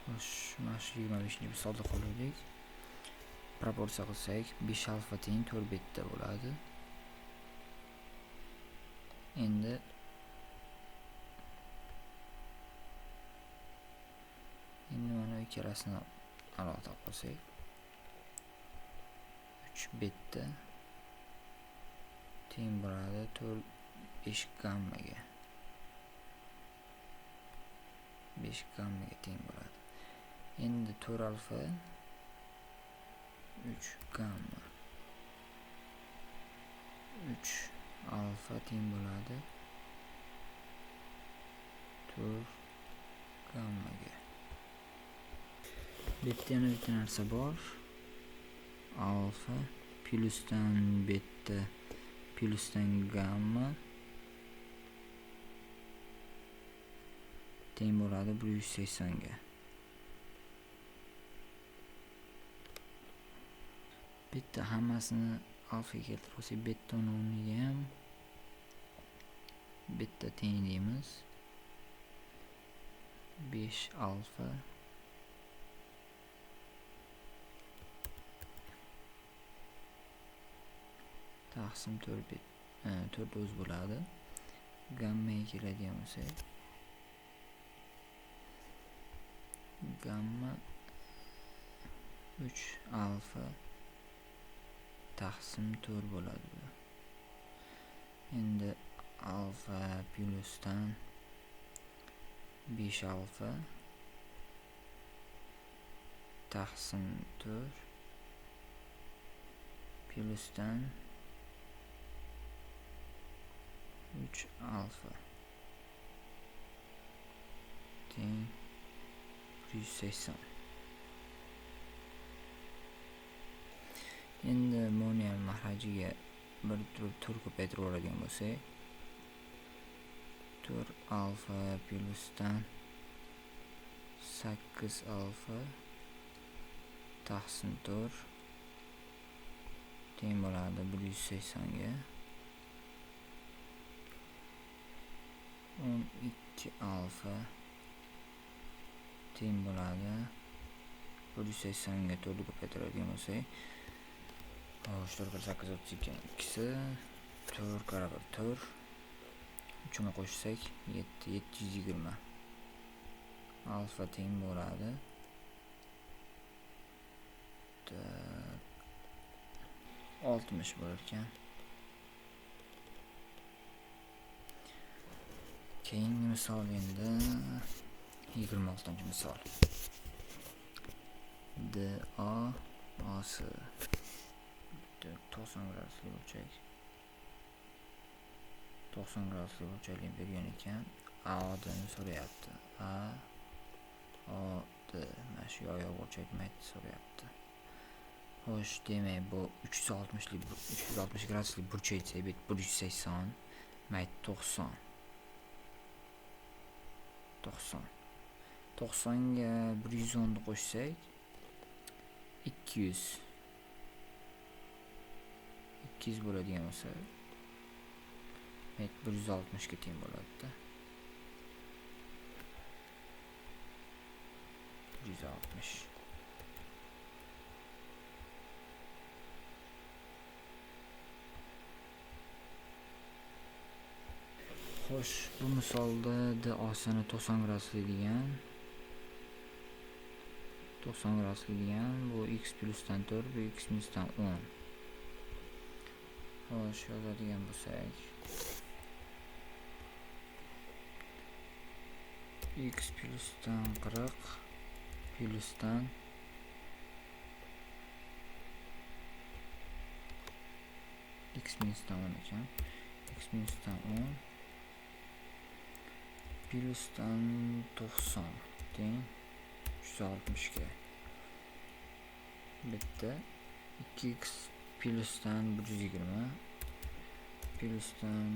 Xo'sh, mana shu 25-ni misolda qo'lladik. Proporsiya qilsak 5 alfa teng 4 beta bo'ladi. Endi mana ikkalasini alohida qilsak 3 beta teng bo'ladi 5 gammaga. 5 gammaga teng bo'ladi. Endi 4 alfa 3 gamma 3 alfa teng bo'ladi 4 gammaga. Bu yerda yana bitta narsa bor. Alfa plyusdan beta plyusdan gamma teng bo'ladi 180 ga. Bitta hammasini alfa keltirib olsak, betani o'rniga ham bitta teng deymiz. 5 alfa taqsim 4 bit 4 o'z bo'ladi. Gammaga keladigan bo'lsak, gamma 3 alfa taqsim 4 bo'ladi. Endi alfa plyusdan 5 alfa taqsim 4 plyusdan 3 alfa teng 180. Endi monial mahrajiga bir tur ko'paytirib oladigan bo'lsak, 4 alfa plyusdan 8 alfa taqsim 4 teng bo'ladi 180 ga. 12 alfa teng bo'ladi 180 ga 4 ko'paytiradigan bo'lsak, 4 kara 8 32 ikkisi 4 kara 4 3ni qo'shsak 720 alfa teng bo'ladi 60 bo'lar ekan. Keyingi misol endi 26-misol. DAOS 90 gradusli o'lchak 90 gradusli o'lchakni bergan ekan. AODni so'rayapti. AOD mana shu oyoq o'lchakni so'rayapti. Xo'sh, demak bu 360 gradusli burchak esa 180 mayt 90 ga 110 ni qo'shsak 200 bo'ladigan bo'lsa, 160 ga teng bo'ladi-da. 160. Xo'sh, bu misolda DAOSni 90 gradusli degan. 90 gradusli degan, bu x plyusdan 4, bu x minusdan 10. Xo'sh, yozadigan bo'lsak, x plyusdan 40 plyusdan x minusdan 10 ekan. X minusdan 10 plyusdan 90 teng 360 ga. Bitta 2x plyusdan 120 plyusdan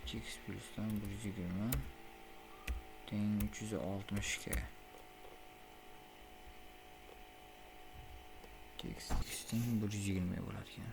2x plyusdan 120 teng 360 ga. X teng 120 bo'lar ekan.